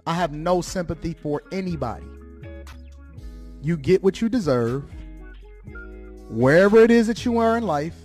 I have no sympathy for anybody. You get what you deserve. Wherever it is that you are in life,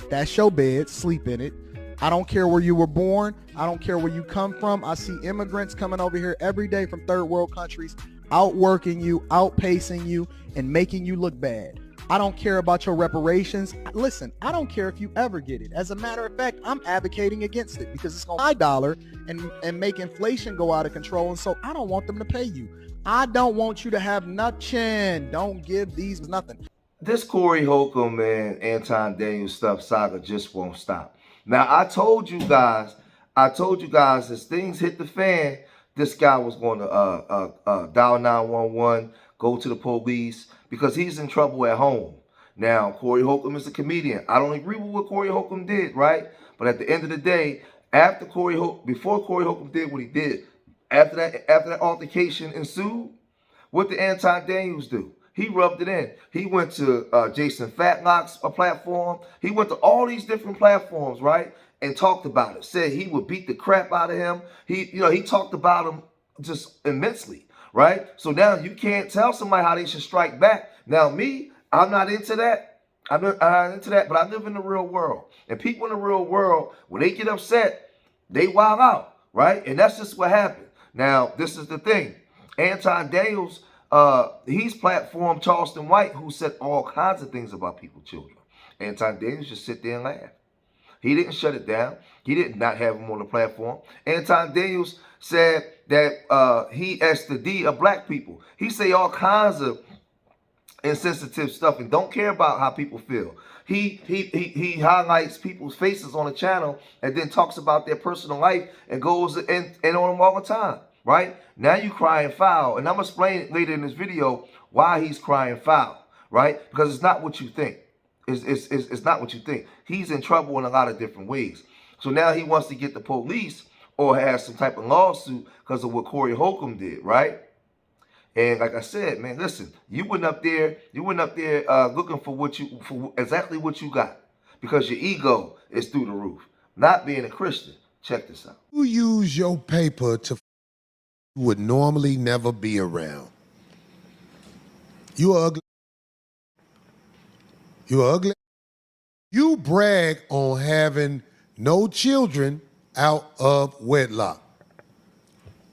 that's your bed, sleep in it. I don't care where you were born. I don't care where you come from. I see immigrants coming over here every day from third world countries, outworking you, outpacing you, and making you look bad. I don't care about your reparations. Listen, I don't care if you ever get it. As a matter of fact, I'm advocating against it because it's going to buy dollar and make inflation go out of control. And so I don't want them to pay you. I don't want you to have nothing. Don't give these nothing. This Corey Holcomb and Anton Daniels stuff saga just won't stop. Now, I told you guys as things hit the fan, this guy was going to dial 911, go to the police, because he's in trouble at home. Now, Corey Holcomb is a comedian. I don't agree with what Corey Holcomb did, right? But at the end of the day, before Corey Holcomb did what he did, after that altercation ensued, what did Anton Daniels do? He rubbed it in. He went to Jason Fatlock's platform. He went to all these different platforms, right? And talked about it. Said he would beat the crap out of him. He talked about him just immensely, right? So now you can't tell somebody how they should strike back. Now me, I'm not into that. I'm not into that, but I live in the real world. And people in the real world, when they get upset, they wild out, right? And that's just what happened. Now, this is the thing. Anton Daniels, he's platformed Charleston White, who said all kinds of things about people's children. Anton Daniels just sit there and laugh. He didn't shut it down. He did not have him on the platform. Anton Daniels said that he asked the D of black people. He say all kinds of insensitive stuff and don't care about how people feel. He highlights people's faces on the channel and then talks about their personal life and goes and on them all the time. Right? Now you crying foul. And I'm going to explain later in this video why he's crying foul. Right? Because it's not what you think. It's not what you think. He's in trouble in a lot of different ways. So now he wants to get the police or have some type of lawsuit because of what Corey Holcomb did. Right? And like I said, man, listen, you went up there looking for exactly what you got because your ego is through the roof. Not being a Christian. Check this out. You use your paper to would normally never be around. You ugly. You ugly. You brag on having no children out of wedlock.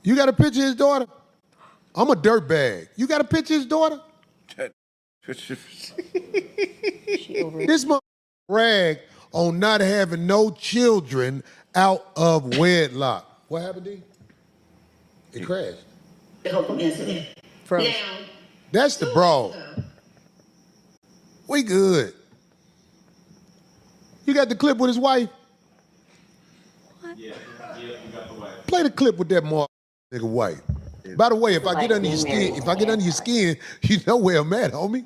You got a picture of his daughter? I'm a dirtbag. You got a picture of his daughter? This mother brag on not having no children out of wedlock. What happened, D? It crashed. The Hulcomb incident. Now, that's the broad. We good. You got the clip with his wife? What? Yeah, you got the wife. Play the clip with that nigga wife. By the way, if I get under your skin, you know where I'm at, homie.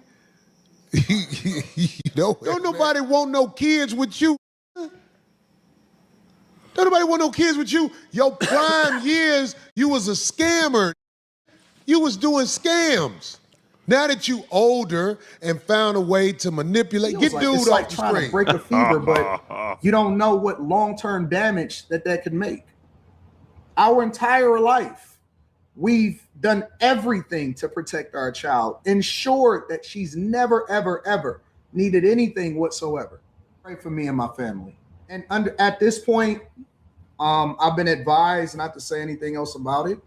You know don't nobody want no kids with you. Don't nobody want no kids with you. Your prime years, you was a scammer. You was doing scams. Now that you older and found a way to manipulate, get dude it's off like the trying screen. to break a fever, but you don't know what long-term damage that could make. Our entire life, we've done everything to protect our child, ensured that she's never, ever, ever needed anything whatsoever. Pray for me and my family. And at this point, I've been advised not to say anything else about it.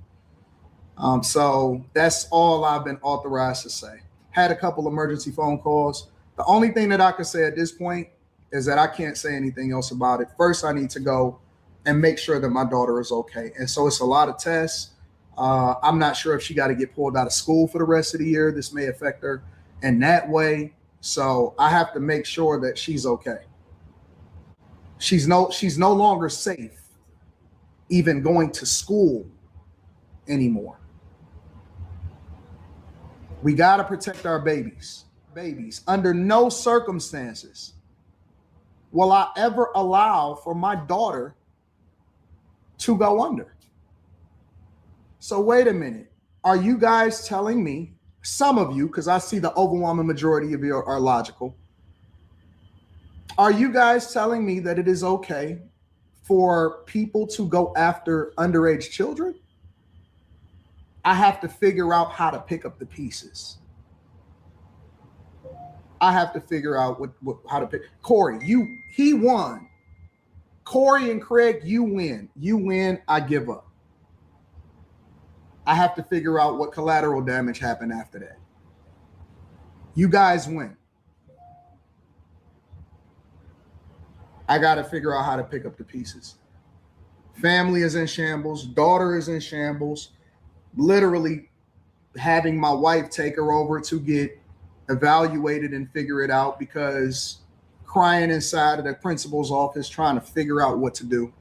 So that's all I've been authorized to say. Had a couple emergency phone calls. The only thing that I can say at this point is that I can't say anything else about it. First, I need to go and make sure that my daughter is okay. And so it's a lot of tests. I'm not sure if she got to get pulled out of school for the rest of the year. This may affect her in that way. So I have to make sure that she's okay. She's no longer safe even going to school anymore. We got to protect our babies. Under no circumstances will I ever allow for my daughter to go under. So wait a minute. Are you guys telling me, some of you, because I see the overwhelming majority of you are logical, are you guys telling me that it is okay for people to go after underage children? I have to figure out how to pick up the pieces. I have to figure out how to pick. Corey, he won. Corey and Craig, you win. You win, I give up. I have to figure out what collateral damage happened after that. You guys win. I got to figure out how to pick up the pieces. Family is in shambles. Daughter is in shambles. Literally having my wife take her over to get evaluated and figure it out, because crying inside of the principal's office trying to figure out what to do.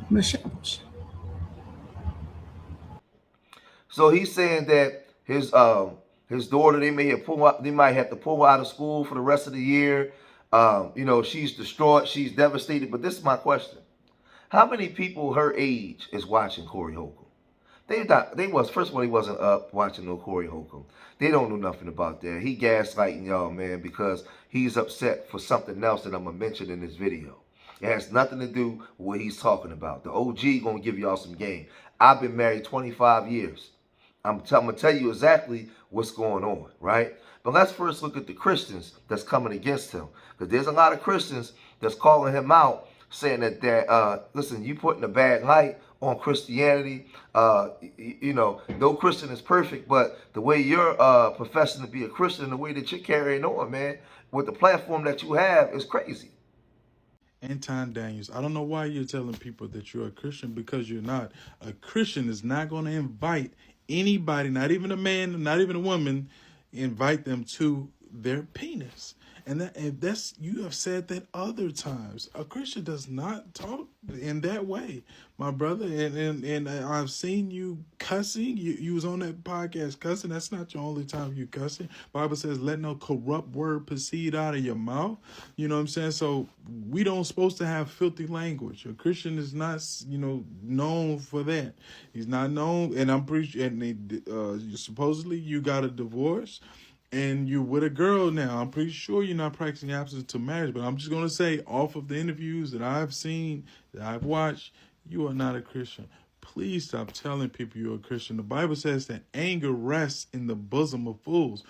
I'm in shambles. So he's saying that his daughter, they might have to pull her out of school for the rest of the year. She's distraught, she's devastated. But this is my question: how many people her age is watching Corey Holcomb? First of all, he wasn't up watching no Corey Holcomb. They don't know nothing about that. He gaslighting y'all, man, because he's upset for something else that I'm gonna mention in this video. It has nothing to do with what he's talking about. The OG gonna give y'all some game. I've been married 25 years. I'm gonna tell you exactly what's going on, right? But let's first look at the Christians that's coming against him, because there's a lot of Christians that's calling him out, saying that listen, you putting a bad light on Christianity. No Christian is perfect, but the way you're professing to be a Christian, the way that you're carrying on, man, with the platform that you have is crazy. Anton Daniels, I don't know why you're telling people that you're a Christian, because you're not. A Christian is not going to invite anybody, not even a man, not even a woman, invite them to their penis. And that's you have said that other times. A Christian does not talk in that way, my brother. And I've seen you cussing. You was on that podcast cussing. That's not your only time you cussing. Bible says, "Let no corrupt word proceed out of your mouth." You know what I'm saying? So we don't supposed to have filthy language. A Christian is not, known for that. He's not known. And I'm pretty sure. And supposedly you got a divorce. And you're with a girl now. I'm pretty sure you're not practicing abstinence to marriage, but I'm just going to say, off of the interviews that I've seen, that I've watched, you are not a Christian. Please stop telling people you're a Christian. The Bible says that anger rests in the bosom of fools.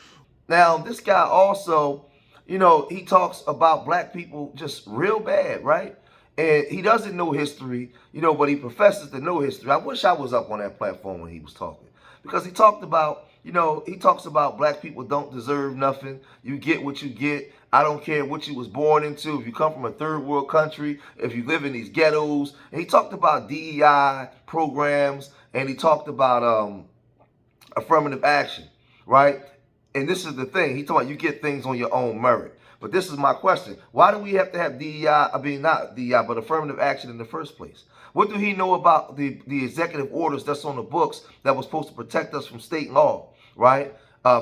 Now, this guy also, he talks about black people just real bad, right? And he doesn't know history, but he professes to know history. I wish I was up on that platform when he was talking, because he talked about, he talks about black people don't deserve nothing. You get what you get. I don't care what you was born into. If you come from a third world country, if you live in these ghettos. And he talked about DEI programs, and he talked about affirmative action, right? And this is the thing. He talking about you get things on your own merit. But this is my question. Why do we have to have DEI, not DEI, but affirmative action in the first place? What do he know about the executive orders that's on the books that was supposed to protect us from state law, right?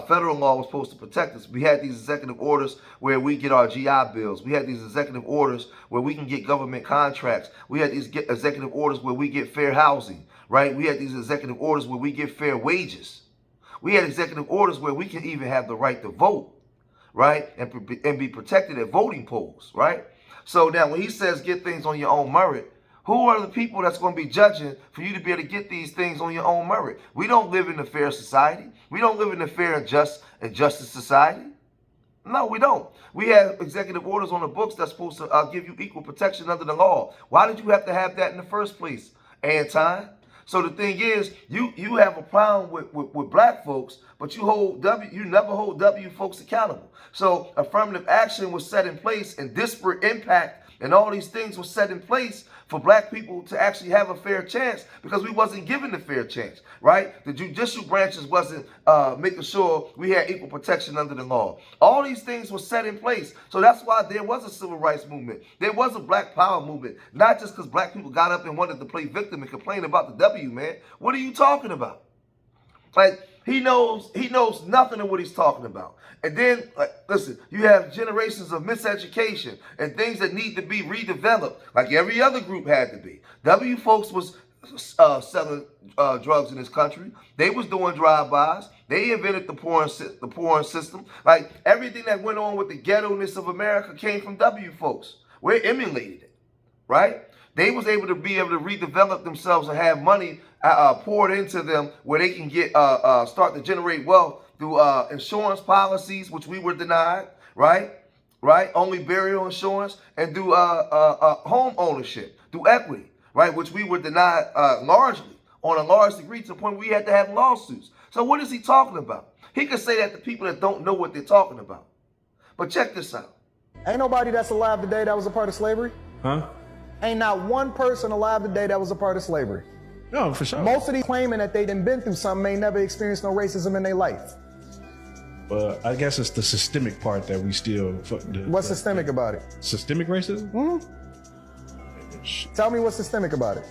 Federal law was supposed to protect us. We had these executive orders where we get our GI bills. We had these executive orders where we can get government contracts. We had these executive orders where we get fair housing, right? We had these executive orders where we get fair wages. We had executive orders where we can even have the right to vote, right? And be protected at voting polls, right? So now when he says get things on your own merit, who are the people that's going to be judging for you to be able to get these things on your own merit? We don't live in a fair society. We don't live in a fair and justice society. No, we don't. We have executive orders on the books that's supposed to give you equal protection under the law. Why did you have to have that in the first place, Anton? So the thing is, you have a problem with black folks, but you never hold W folks accountable. So affirmative action was set in place, and disparate impact and all these things were set in place for black people to actually have a fair chance, because we wasn't given a fair chance, right? The judicial branches wasn't making sure we had equal protection under the law. All these things were set in place. So that's why there was a civil rights movement. There was a black power movement, not just because black people got up and wanted to play victim and complain about the W, man. What are you talking about? Like, he knows nothing of what he's talking about. And then, listen, you have generations of miseducation and things that need to be redeveloped, like every other group had to be. W folks was selling drugs in this country. They was doing drive-bys. They invented the porn system. Like, everything that went on with the ghetto-ness of America came from W folks. We're emulated it, right? They was able to redevelop themselves and have money poured into them where they can get start to generate wealth through insurance policies, which we were denied, right? Right? Only burial insurance, and through home ownership, through equity, right? Which we were denied largely, on a large degree, to the point we had to have lawsuits. So what is he talking about? He could say that to people that don't know what they're talking about. But check this out. Ain't nobody that's alive today that was a part of slavery. Huh? Ain't not one person alive today that was a part of slavery. No, for sure. Most of these claiming that they done been through something may never experienced no racism in their life. But I guess it's the systemic part that we still... What's systemic about it? Systemic racism? Tell me what's systemic about it.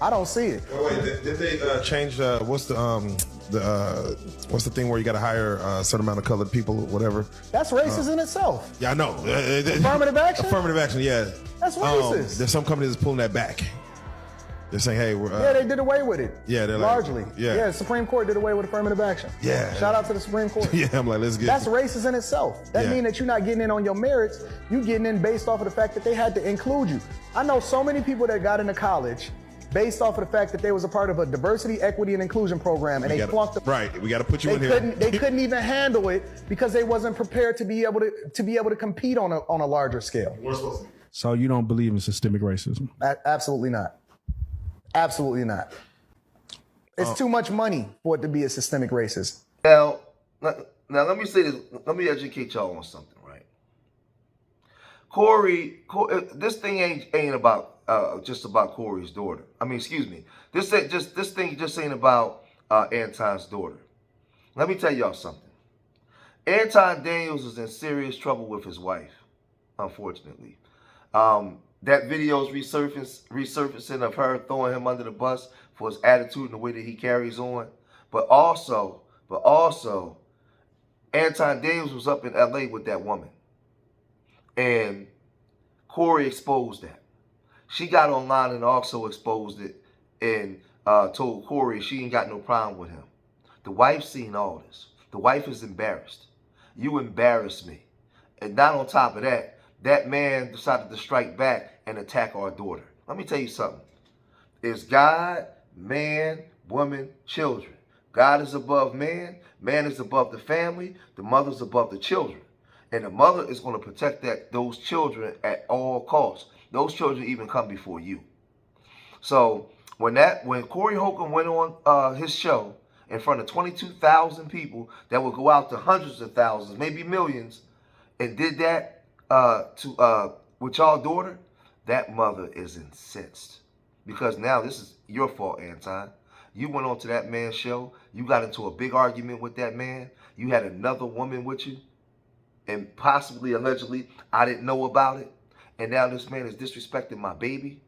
I don't see it. Oh, wait, did they change what's the thing where you got to hire a certain amount of colored people, whatever? That's racist in itself. Yeah, I know. Affirmative action? Affirmative action, yeah. That's racist. There's some companies that's pulling that back. They're saying, hey, we're... yeah, they did away with it. Yeah, they're largely. Like, yeah. Yeah, Supreme Court did away with affirmative action. Yeah. Shout out to the Supreme Court. Yeah, I'm like, let's get... That's racist in itself. That means that you're not getting in on your merits. You getting in based off of the fact that they had to include you. I know so many people that got into college based off of the fact that they was a part of a diversity, equity, and inclusion program, and they flunked the... Right, we got to put you in here. They couldn't even handle it because they wasn't prepared to be able to compete on a larger scale. So you don't believe in systemic racism? Absolutely not. Absolutely not. It's too much money for it to be a systemic racism. Now let me say this. Let me educate y'all on something, right? Corey, this thing ain't about just about Corey's daughter. I mean, excuse me. This thing just ain't about Anton's daughter. Let me tell y'all something. Anton Daniels is in serious trouble with his wife, unfortunately. That video is resurfacing of her throwing him under the bus for his attitude and the way that he carries on. But also, Anton Daniels was up in LA with that woman. And Corey exposed that. She got online and also exposed it and told Corey she ain't got no problem with him. The wife's seen all this. The wife is embarrassed. You embarrassed me. And not on top of that, that man decided to strike back and attack our daughter. Let me tell you something. It's God, man, woman, children. God is above man. Man is above the family. The mother's above the children. And the mother is going to protect those children at all costs. Those children even come before you. So when Corey Holcomb went on his show in front of 22,000 people that would go out to hundreds of thousands, maybe millions, and did that with y'all daughter, that mother is incensed. Because now this is your fault, Anton. You went on to that man's show. You got into a big argument with that man. You had another woman with you. And possibly, allegedly, I didn't know about it. And now this man is disrespecting my baby.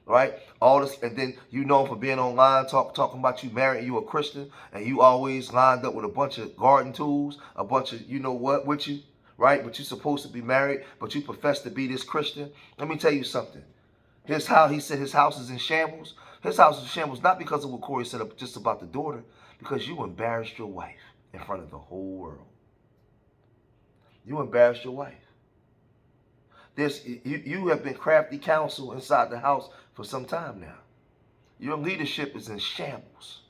Right? All this, and then you know him for being online, talking about you married, you a Christian, and you always lined up with a bunch of garden tools, a bunch of you know what with you. Right? But you're supposed to be married, but you profess to be this Christian. Let me tell you something. Here's how he said his house is in shambles. His house is in shambles not because of what Corey said just about the daughter, because you embarrassed your wife in front of the whole world. You embarrassed your wife. You have been crafty counsel inside the house for some time now. Your leadership is in shambles.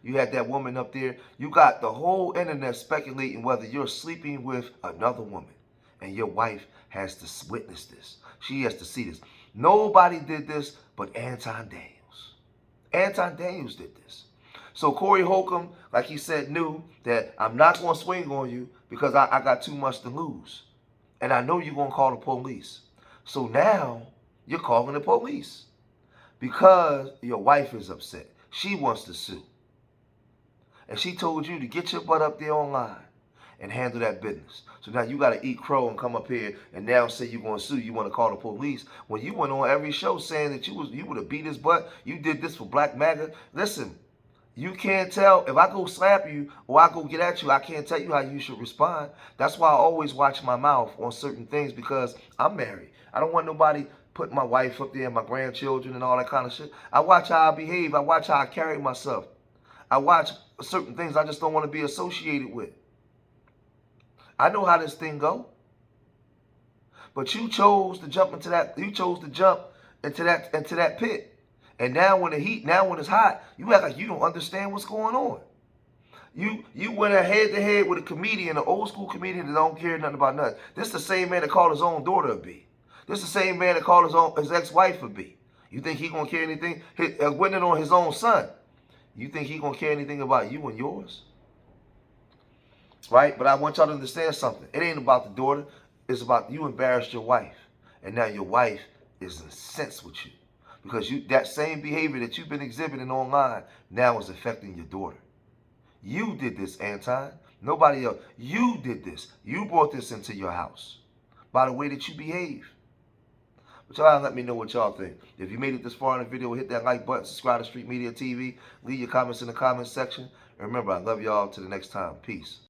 You had that woman up there. You got the whole internet speculating whether you're sleeping with another woman. And your wife has to witness this. She has to see this. Nobody did this but Anton Daniels. Anton Daniels did this. So Corey Holcomb, like he said, knew that I'm not going to swing on you because I got too much to lose. And I know you're going to call the police. So now you're calling the police because your wife is upset. She wants to sue. And she told you to get your butt up there online and handle that business. So now you got to eat crow and come up here and now say you're going to sue. You want to call the police when you went on every show saying that you would have beat his butt. You did this for Black MAGA. Listen, you can't tell if I go slap you or I go get at you. I can't tell you how you should respond. That's why I always watch my mouth on certain things because I'm married. I don't want nobody putting my wife up there and my grandchildren and all that kind of shit. I watch how I behave. I watch how I carry myself. I watch certain things I just don't want to be associated with. I know how this thing go. But you chose to jump into that. You chose to jump into that pit. And now when it's hot, you act like you don't understand what's going on. You went head to head with a comedian, an old school comedian that don't care nothing about nothing. This is the same man that called his own daughter a B. This is the same man that called his ex-wife a B. You think he gonna care anything? Went it on his own son. You think he gonna care anything about you and yours? Right? But I want y'all to understand something. It ain't about the daughter. It's about you embarrassed your wife. And now your wife is incensed with you. Because that same behavior that you've been exhibiting online now is affecting your daughter. You did this, Anton. Nobody else. You did this. You brought this into your house by the way that you behave. But y'all let me know what y'all think. If you made it this far in the video, hit that like button, subscribe to Street Media TV, leave your comments in the comments section. And remember, I love y'all. Till the next time. Peace.